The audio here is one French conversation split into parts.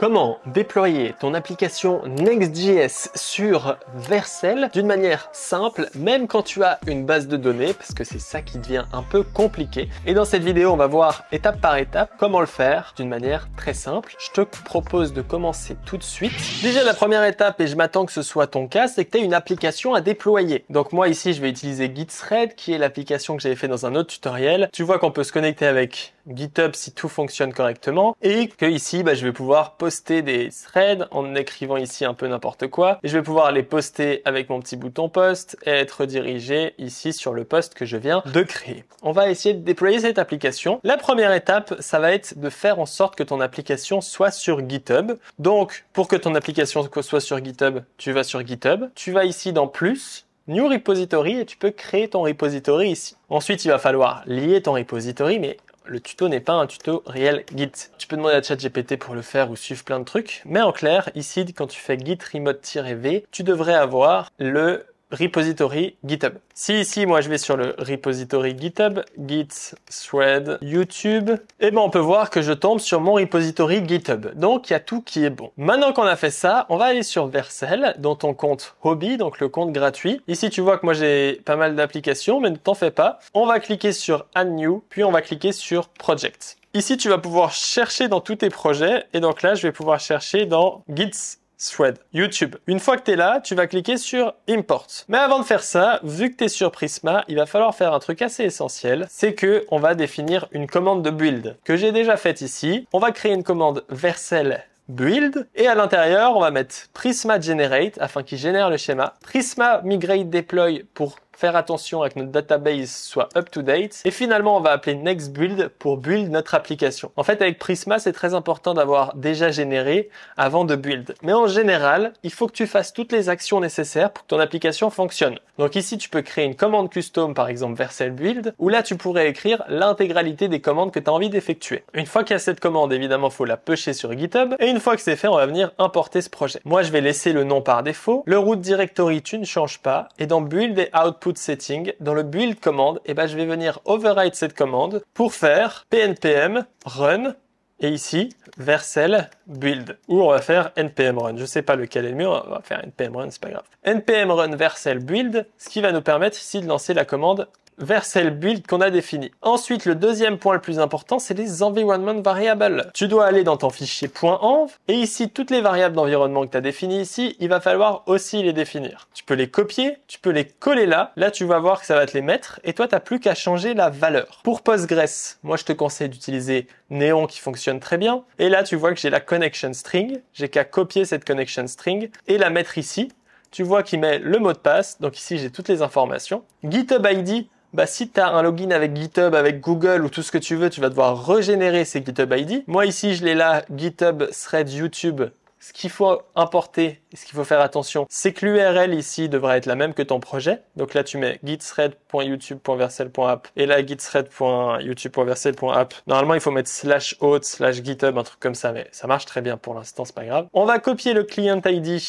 Comment déployer ton application Next.js sur Vercel d'une manière simple, même quand tu as une base de données, parce que c'est ça qui devient un peu compliqué. Et dans cette vidéo, on va voir étape par étape comment le faire d'une manière très simple. Je te propose de commencer tout de suite. Déjà, la première étape, et je m'attends que ce soit ton cas, c'est que tu as une application à déployer. Donc moi ici, je vais utiliser GitThread, qui est l'application que j'avais fait dans un autre tutoriel. Tu vois qu'on peut se connecter avec GitHub si tout fonctionne correctement et que ici, je vais pouvoir poster des threads en écrivant ici un peu n'importe quoi et je vais pouvoir les poster avec mon petit bouton post et être redirigé ici sur le post que je viens de créer. On va essayer de déployer cette application. La première étape, ça va être de faire en sorte que ton application soit sur GitHub. Donc, pour que ton application soit sur GitHub, tu vas sur GitHub, tu vas ici dans plus, New Repository et tu peux créer ton repository ici. Ensuite, il va falloir lier ton repository, mais le tuto n'est pas un tuto réel Git. Tu peux demander à ChatGPT pour le faire ou suivre plein de trucs. Mais en clair, ici, quand tu fais git remote-v, tu devrais avoir le repository GitHub. Si ici, moi, je vais sur le repository GitHub, Git thread YouTube, et on peut voir que je tombe sur mon repository GitHub. Donc, il y a tout qui est bon. Maintenant qu'on a fait ça, on va aller sur Vercel, dans ton compte Hobby, donc le compte gratuit. Ici, tu vois que moi, j'ai pas mal d'applications, mais ne t'en fais pas. On va cliquer sur Add New, puis on va cliquer sur Project. Ici, tu vas pouvoir chercher dans tous tes projets, et donc là, je vais pouvoir chercher dans Git thread YouTube. Une fois que tu es là, tu vas cliquer sur Import. Mais avant de faire ça, vu que tu es sur Prisma, il va falloir faire un truc assez essentiel, c'est que on va définir une commande de build que j'ai déjà faite ici. On va créer une commande Vercel build et à l'intérieur, on va mettre Prisma generate afin qu'il génère le schéma, Prisma migrate deploy pour faire attention à que notre database soit up-to-date. Et finalement, on va appeler next build pour build notre application. En fait, avec Prisma, c'est très important d'avoir déjà généré avant de build. Mais en général, il faut que tu fasses toutes les actions nécessaires pour que ton application fonctionne. Donc ici, tu peux créer une commande custom, par exemple Vercel build, où là, tu pourrais écrire l'intégralité des commandes que tu as envie d'effectuer. Une fois qu'il y a cette commande, évidemment, il faut la pusher sur GitHub. Et une fois que c'est fait, on va venir importer ce projet. Moi, je vais laisser le nom par défaut. Le root directory, tu ne changes pas. Et dans build et output setting, dans le build commande, je vais venir override cette commande pour faire pnpm run et ici Vercel build ou on va faire npm run. Je sais pas lequel est le mieux, on va faire npm run, c'est pas grave. npm run Vercel build, ce qui va nous permettre ici de lancer la commande Vercel build qu'on a défini. Ensuite, le deuxième point le plus important, c'est les environment variables. Tu dois aller dans ton fichier .env et ici, toutes les variables d'environnement que tu as définies ici, il va falloir aussi les définir. Tu peux les copier, tu peux les coller là. Là, tu vas voir que ça va te les mettre et toi, tu n'as plus qu'à changer la valeur. Pour Postgres, moi, je te conseille d'utiliser Neon qui fonctionne très bien. Et là, tu vois que j'ai la connection string. J'ai qu'à copier cette connection string et la mettre ici. Tu vois qu'il met le mot de passe. Donc ici, j'ai toutes les informations. GitHub ID, si tu as un login avec GitHub, avec Google ou tout ce que tu veux, tu vas devoir régénérer ces GitHub ID. Moi ici, je l'ai là, GitHub Thread YouTube. Ce qu'il faut importer, et ce qu'il faut faire attention, c'est que l'URL ici devrait être la même que ton projet. Donc là, tu mets githread.youtube.vercel.app et là, githread.youtube.vercel.app. Normalement, il faut mettre /hot/github, un truc comme ça, mais ça marche très bien pour l'instant, c'est pas grave. On va copier le client ID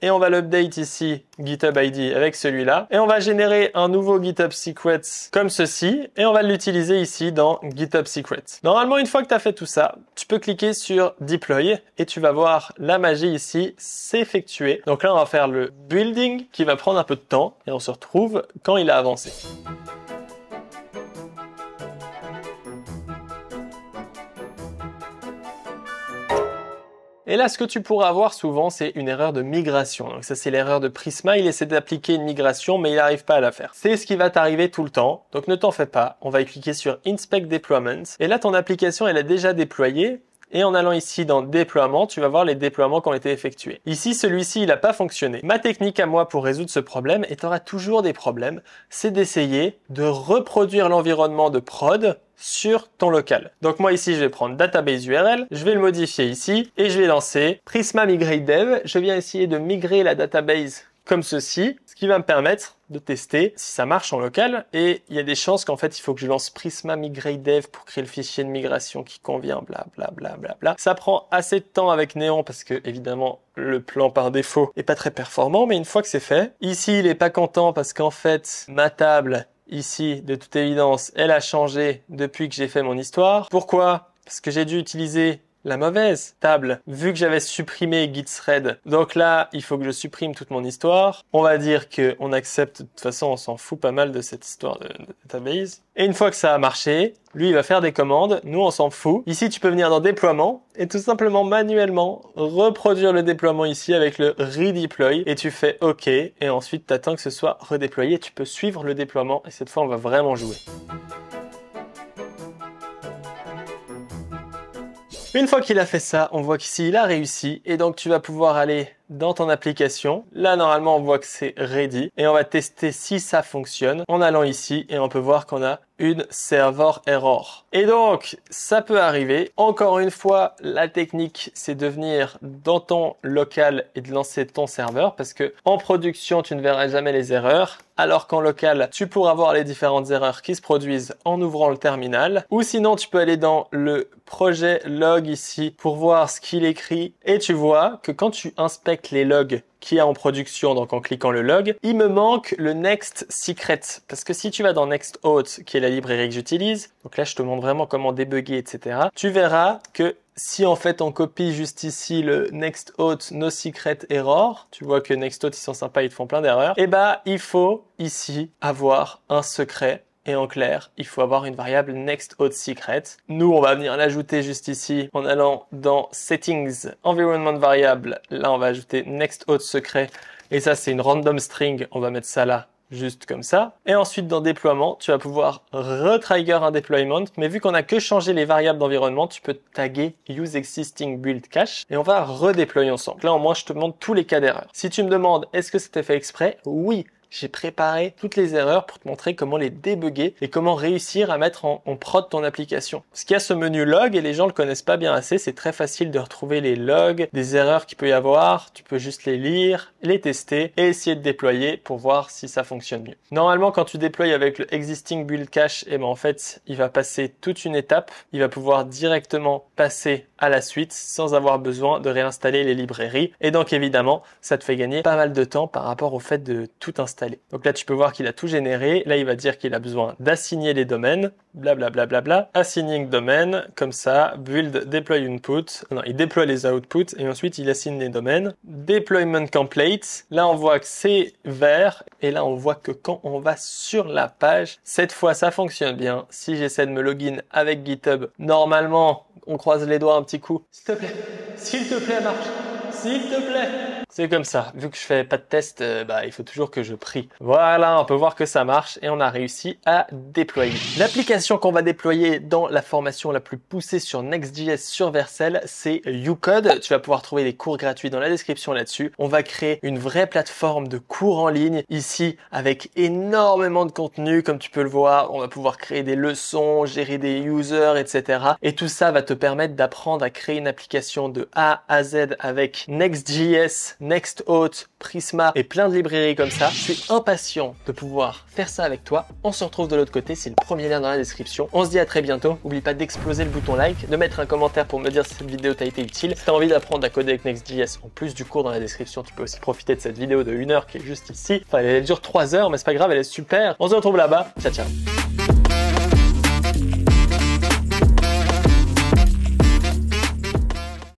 et on va l'update ici, GitHub ID, avec celui-là. Et on va générer un nouveau GitHub Secrets comme ceci. Et on va l'utiliser ici dans GitHub Secrets. Normalement, une fois que tu as fait tout ça, tu peux cliquer sur Deploy et tu vas voir la magie ici s'effectuer. Donc là, on va faire le building qui va prendre un peu de temps et on se retrouve quand il a avancé. Et là, ce que tu pourras avoir souvent, c'est une erreur de migration. Donc ça, c'est l'erreur de Prisma. Il essaie d'appliquer une migration, mais il n'arrive pas à la faire. C'est ce qui va t'arriver tout le temps. Donc ne t'en fais pas. On va cliquer sur Inspect Deployment. Et là, ton application, elle est déjà déployée. Et en allant ici dans déploiement, tu vas voir les déploiements qui ont été effectués. Ici, celui-ci, il n'a pas fonctionné. Ma technique à moi pour résoudre ce problème, et tu auras toujours des problèmes, c'est d'essayer de reproduire l'environnement de prod sur ton local. Donc moi ici, je vais prendre database URL, je vais le modifier ici et je vais lancer Prisma Migrate Dev. Je viens essayer de migrer la database comme ceci, ce qui va me permettre de tester si ça marche en local. Et il y a des chances qu'en fait, il faut que je lance Prisma Migrate Dev pour créer le fichier de migration qui convient, bla bla bla bla bla. Ça prend assez de temps avec Neon parce que évidemment, le plan par défaut est pas très performant, mais une fois que c'est fait, ici, il est pas content parce qu'en fait, ma table ici, de toute évidence, elle a changé depuis que j'ai fait mon histoire. Pourquoi? Parce que j'ai dû utiliser la mauvaise table, vu que j'avais supprimé git-thread. Donc là, il faut que je supprime toute mon histoire. On va dire qu'on accepte, de toute façon, on s'en fout pas mal de cette histoire de database. Et une fois que ça a marché, lui, il va faire des commandes. Nous, on s'en fout. Ici, tu peux venir dans déploiement et tout simplement manuellement reproduire le déploiement ici avec le redeploy et tu fais OK et ensuite tu attends que ce soit redéployé. Tu peux suivre le déploiement et cette fois, on va vraiment jouer. Une fois qu'il a fait ça, on voit qu'ici, il a réussi et donc tu vas pouvoir aller dans ton application. Là, normalement, on voit que c'est ready et on va tester si ça fonctionne en allant ici et on peut voir qu'on a une server error. Et donc, ça peut arriver. Encore une fois, la technique, c'est de venir dans ton local et de lancer ton serveur parce que en production, tu ne verras jamais les erreurs. Alors qu'en local, tu pourras voir les différentes erreurs qui se produisent en ouvrant le terminal. Ou sinon, tu peux aller dans le projet log ici pour voir ce qu'il écrit. Et tu vois que quand tu inspectes les logs qu'il y a en production, donc en cliquant le log, il me manque le next secret. Parce que si tu vas dans next auth, qui est la librairie que j'utilise, donc là je te montre vraiment comment débugger, etc. Tu verras que si en fait on copie juste ici le next auth no secret error, tu vois que next auth ils sont sympas, ils te font plein d'erreurs, et bah il faut ici avoir un secret. Et en clair, il faut avoir une variable next auth secret. Nous, on va venir l'ajouter juste ici en allant dans settings, environment variable. Là, on va ajouter next auth secret. Et ça, c'est une random string. On va mettre ça là, juste comme ça. Et ensuite, dans déploiement, tu vas pouvoir retrigger un deployment. Mais vu qu'on a que changé les variables d'environnement, tu peux taguer use existing build cache. Et on va redéployer ensemble. Là, au moins, je te montre tous les cas d'erreur. Si tu me demandes, est-ce que c'était fait exprès? Oui. J'ai préparé toutes les erreurs pour te montrer comment les débugger et comment réussir à mettre en prod ton application. Parce qu'il y a ce menu log et les gens le connaissent pas bien assez. C'est très facile de retrouver les logs, des erreurs qu'il peut y avoir. Tu peux juste les lire, les tester et essayer de déployer pour voir si ça fonctionne mieux. Normalement, quand tu déploies avec le existing build cache, et ben en fait, il va passer toute une étape. Il va pouvoir directement passer à la suite sans avoir besoin de réinstaller les librairies. Et donc évidemment, ça te fait gagner pas mal de temps par rapport au fait de tout installer. Donc là, tu peux voir qu'il a tout généré. Là, il va dire qu'il a besoin d'assigner les domaines. Blablabla. Bla, bla, bla. Assigning domaine, comme ça. Build, deploy input. Non, il déploie les outputs et ensuite il assigne les domaines. Deployment complete. Là, on voit que c'est vert. Et là, on voit que quand on va sur la page, cette fois, ça fonctionne bien. Si j'essaie de me login avec GitHub, normalement, on croise les doigts un petit coup. S'il te plaît, marche. S'il te plaît. C'est comme ça. Vu que je fais pas de test, il faut toujours que je prie. Voilà, on peut voir que ça marche et on a réussi à déployer. L'application qu'on va déployer dans la formation la plus poussée sur Next.js sur Vercel, c'est YouCode. Tu vas pouvoir trouver des cours gratuits dans la description là-dessus. On va créer une vraie plateforme de cours en ligne ici avec énormément de contenu. Comme tu peux le voir, on va pouvoir créer des leçons, gérer des users, etc. Et tout ça va te permettre d'apprendre à créer une application de A à Z avec Next.js, Next Auth, Prisma et plein de librairies comme ça. Je suis impatient de pouvoir faire ça avec toi. On se retrouve de l'autre côté, c'est le premier lien dans la description. On se dit à très bientôt. N'oublie pas d'exploser le bouton like, de mettre un commentaire pour me dire si cette vidéo t'a été utile. Si t'as envie d'apprendre à coder avec Next.js, en plus du cours dans la description, tu peux aussi profiter de cette vidéo de 1 heure qui est juste ici. Enfin, elle dure 3 heures, mais c'est pas grave, elle est super. On se retrouve là-bas. Ciao, ciao.